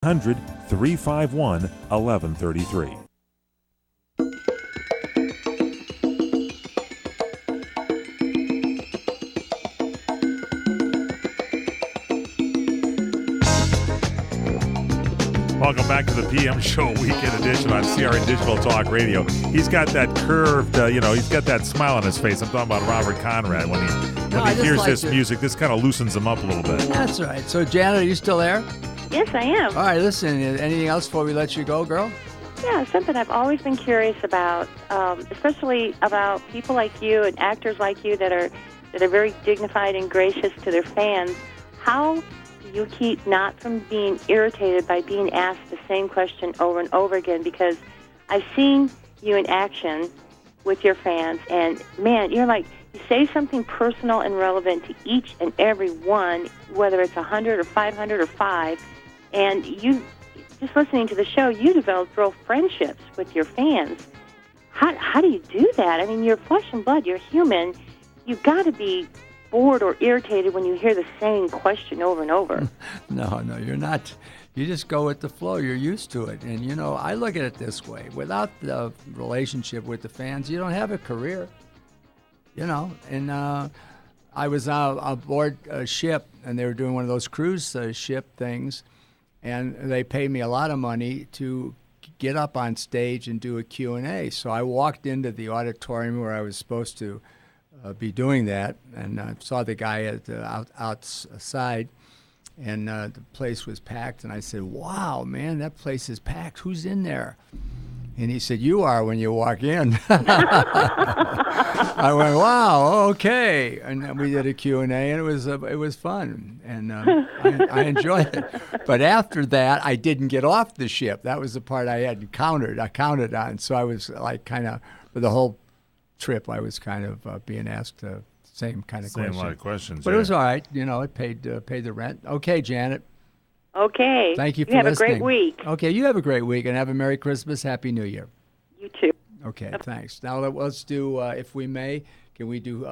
1-351-1133. Welcome back to the PM Show Weekend Edition on CRN Digital Talk Radio. He's got that curved, he's got that smile on his face. I'm talking about Robert Conrad. When he hears this music, this kind of loosens him up a little bit. That's right. So, Janet, are you still there? Yes, I am. All right, listen, anything else before we let you go, girl? Yeah, something I've always been curious about, especially about people like you and actors like you that are very dignified and gracious to their fans. How do you keep not from being irritated by being asked the same question over and over again? Because I've seen you in action with your fans, and, man, you say something personal and relevant to each and every one, whether it's 100 or 500 or 5, and you, just listening to the show, you develop real friendships with your fans. How do you do that? I mean, you're flesh and blood, you're human. You've got to be bored or irritated when you hear the same question over and over. No, you're not. You just go with the flow. You're used to it. And, I look at it this way. Without the relationship with the fans, you don't have a career. And I was aboard a ship, and they were doing one of those cruise ship things, and they paid me a lot of money to get up on stage and do a Q&A. So I walked into the auditorium where I was supposed to be doing that, and I saw the guy outside, and the place was packed, and I said, "Wow, man, that place is packed. Who's in there?" And he said, "You are when you walk in." I went, "Wow, okay." And then we did a Q&A, and it was fun, and I enjoyed it. But after that, I didn't get off the ship. That was the part I counted on. So I was like kind of, for the whole trip, I was kind of being asked the same kind of question. Same lot of questions. But it was all right. It paid the rent. Okay, Janet. Okay. Thank you for listening. listening. Have a great week. Okay, you have a great week, and have a Merry Christmas, Happy New Year. You too. Okay, thanks. Now let's do, if we may, can we do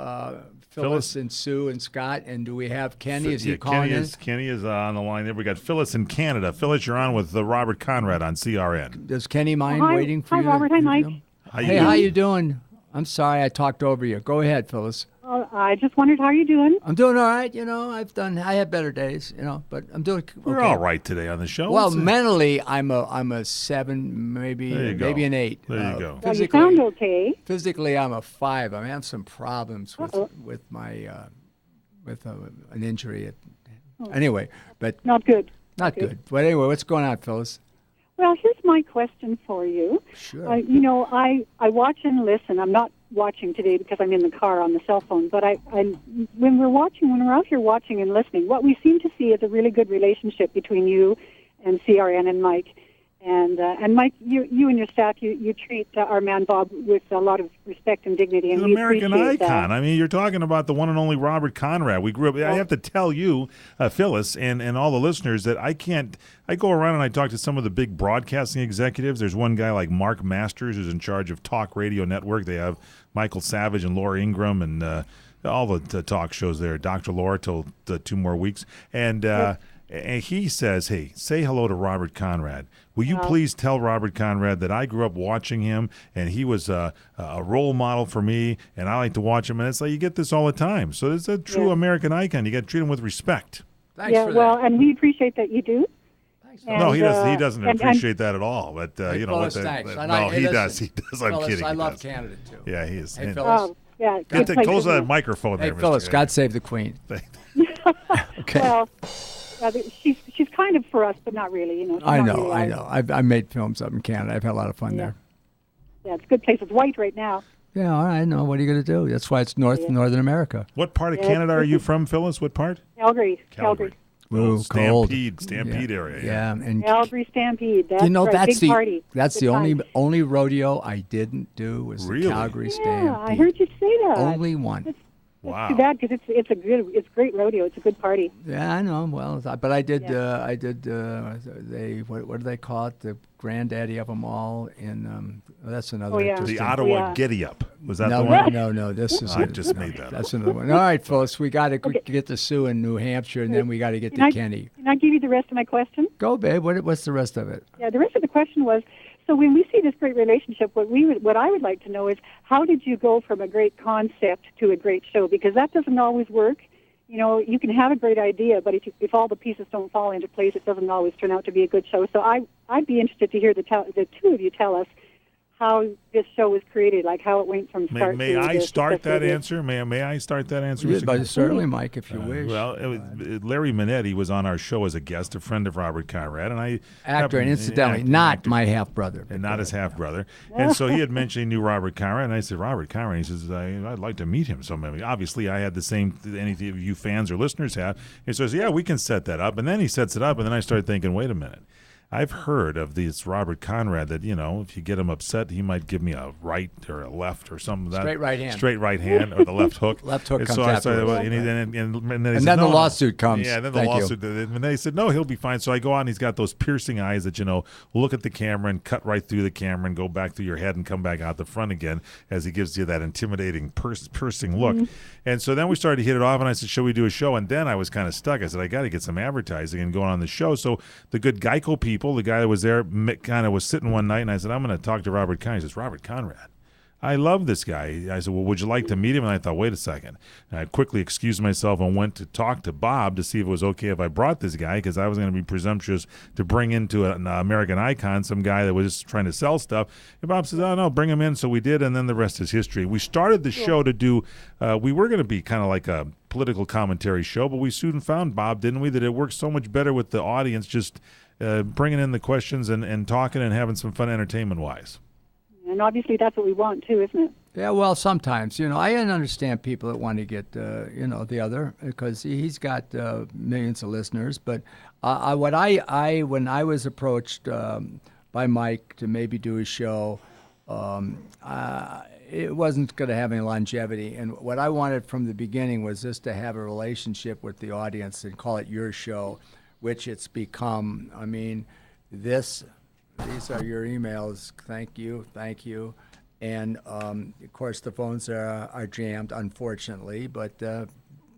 Phyllis and Sue and Scott? And do we have Kenny? Is he calling in? Kenny is on the line there. We got Phyllis in Canada. Phyllis, you're on with Robert Conrad on CRN. Does Kenny mind waiting for you? Hi, Robert. Hi, Mike. How you doing? I'm sorry I talked over you. Go ahead, Phyllis. I just wondered how you're doing. I'm doing all right. I had better days, but I'm doing okay. We're all right today on the show. Well, mentally, I'm a 7, maybe an 8. There you go. You sound okay. Physically, I'm a 5. I have some problems with my with an injury. Anyway, but not good. Not good. But anyway, what's going on, Phyllis? Well, here's my question for you. Sure. I watch and listen. I'm not watching today because I'm in the car on the cell phone. But when we're out here watching and listening, what we seem to see is a really good relationship between you and CRN and Mike. And Mike, you and your staff, you treat our man Bob with a lot of respect and dignity. He's and an American icon. That. I mean, you're talking about the one and only Robert Conrad. We grew up. I have to tell you, Phyllis, and all the listeners that I go around and I talk to some of the big broadcasting executives. There's one guy like Mark Masters who's in charge of Talk Radio Network. They have Michael Savage and Laura Ingraham and all the talk shows there. Dr. Laura till 2 more weeks. And he says, hey, say hello to Robert Conrad. Will you please tell Robert Conrad that I grew up watching him, and he was a role model for me, and I like to watch him. And it's like you get this all the time. So it's a true American icon. You got to treat him with respect. Thanks for that. Well, and we appreciate that you do. No, he doesn't. He doesn't appreciate that at all. But he does. He does. I'm kidding. I love Canada too. Yeah, he is. Hey, Phyllis. Close that microphone there, Phyllis. God save the Queen. Okay. Well, she's kind of for us, but not really. I know. I've made films up in Canada. I've had a lot of fun there. Yeah, it's a good place. It's white right now. Yeah, all right. No, what are you going to do? That's why it's Northern America. What part of Canada are you from, Phyllis? What part? Calgary. Ooh, Stampede area. Yeah, and Calgary Stampede. That's that's big party. That's the only rodeo I didn't do was the Calgary Stampede. Yeah, I heard you say that. Only one. Wow. Too bad because it's great rodeo. It's a good party. Yeah, I know. Well, but I did. What do they call it? The granddaddy of them all. That's another. Oh, yeah. interesting. The Ottawa Giddy Up. Was that no, the one? no. This is. I just made that up. That's another one. All right, folks. We got to get to Sue in New Hampshire, and then we got to get to Kenny. Can I give you the rest of my question? Go, babe. What's the rest of it? Yeah, the rest of the question was, so when we see this great relationship, what I would like to know is, how did you go from a great concept to a great show? Because that doesn't always work. You know, you can have a great idea, but if all the pieces don't fall into place, it doesn't always turn out to be a good show. So I'd be interested to hear the two of you tell us how this show was created, like how it went from start May to I the start success that it is. answer? May I start that answer? Yeah, Mr. but certainly, Mike, if you wish. Well, Larry Minetti was on our show as a guest, a friend of Robert Conrad, and I Actor, and incidentally, not my half brother, and not his half brother. And so he had mentioned he knew Robert Conrad, and I said, Robert Conrad. He says, I'd like to meet him. So maybe, obviously, I had the same any of you fans or listeners have. He says, yeah, we can set that up. And then he sets it up, and then I started thinking, wait a minute. I've heard of this Robert Conrad that, if you get him upset, he might give me a right or a left or something. Straight right hand. Straight right hand or the left hook. Left hook and comes so I afterwards. started, and then the lawsuit comes. Yeah, and then Thank the you. lawsuit. And they said, no, he'll be fine. So I go out and he's got those piercing eyes that, look at the camera and cut right through the camera and go back through your head and come back out the front again as he gives you that intimidating, piercing look. Mm-hmm. And so then we started to hit it off, and I said, should we do a show? And then I was kind of stuck. I said, I got to get some advertising and going on the show. So the good Geico people, the guy that was there, kind of was sitting one night, and I said, I'm going to talk to Robert Conrad. He says, Robert Conrad, I love this guy. I said, well, would you like to meet him? And I thought, wait a second. And I quickly excused myself and went to talk to Bob to see if it was okay if I brought this guy, because I was going to be presumptuous to bring into an American icon some guy that was just trying to sell stuff. And Bob says, oh, no, bring him in. So we did, and then the rest is history. We started the show to do, we were going to be kind of like a political commentary show, but we soon found, Bob, didn't we, that it works so much better with the audience just bringing in the questions and talking and having some fun entertainment-wise. And obviously that's what we want too, isn't it? Yeah, well, sometimes, I understand people that want to get, the other, because he's got millions of listeners. But when I was approached by Mike to maybe do a show, it wasn't going to have any longevity. And what I wanted from the beginning was just to have a relationship with the audience and call it your show, which it's become. I mean, these are your emails. Thank you. And, of course, the phones are jammed, unfortunately, but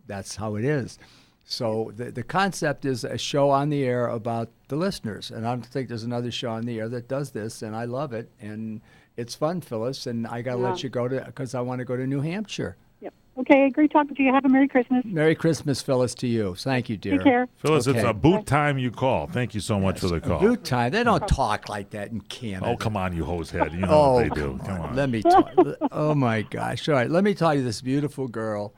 that's how it is. So the concept is a show on the air about the listeners. And I don't think there's another show on the air that does this, and I love it. And it's fun, Phyllis, and I got to let you go because I want to go to New Hampshire. Yep. Okay, great talking to you. Have a Merry Christmas. Merry Christmas, Phyllis, to you. Thank you, dear. Take care. Phyllis, Okay. it's about time you call. Thank you so much for the call. Boot time. They don't talk like that in Canada. Oh, come on, you hosehead. You know what they do. Come on. Let me talk. Oh, my gosh. All right, let me tell you this beautiful girl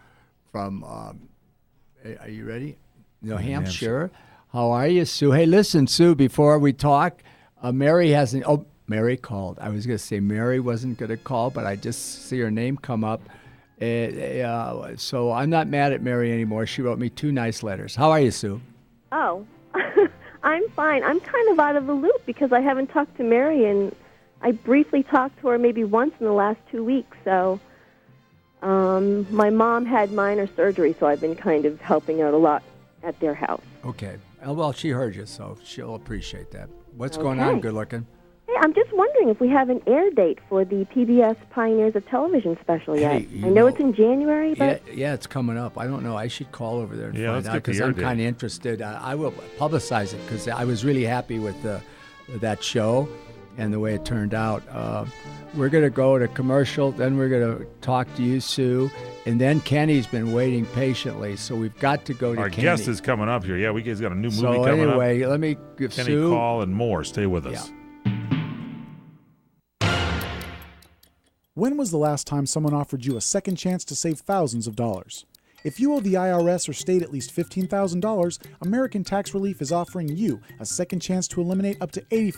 from, are you ready? New Hampshire. How are you, Sue? Hey, listen, Sue, before we talk, Mary hasn't, Mary called. I was going to say Mary wasn't going to call, but I just see her name come up. So I'm not mad at Mary anymore. She wrote me 2 nice letters. How are you, Sue? Oh, I'm fine. I'm kind of out of the loop because I haven't talked to Mary, and I briefly talked to her maybe once in the last 2 weeks. So my mom had minor surgery, so I've been kind of helping out a lot at their house. Okay. Well, she heard you, so she'll appreciate that. What's going on, good looking? Hey, I'm just wondering if we have an air date for the PBS Pioneers of Television special yet. Hey, I know it's in January, but Yeah, it's coming up. I don't know. I should call over there and Yeah, find let's out get the because air I'm date. kind of interested. I will publicize it because I was really happy with that show and the way it turned out. We're going to go to commercial, then we're going to talk to you, Sue, and then Kenny's been waiting patiently, so we've got to go to Our Kenny. guest is coming up here. Yeah, we guys got a new movie So coming up. anyway, let me give Kenny Sue. Call and more. Stay with us. When was the last time someone offered you a second chance to save thousands of dollars? If you owe the IRS or state at least $15,000, American Tax Relief is offering you a second chance to eliminate up to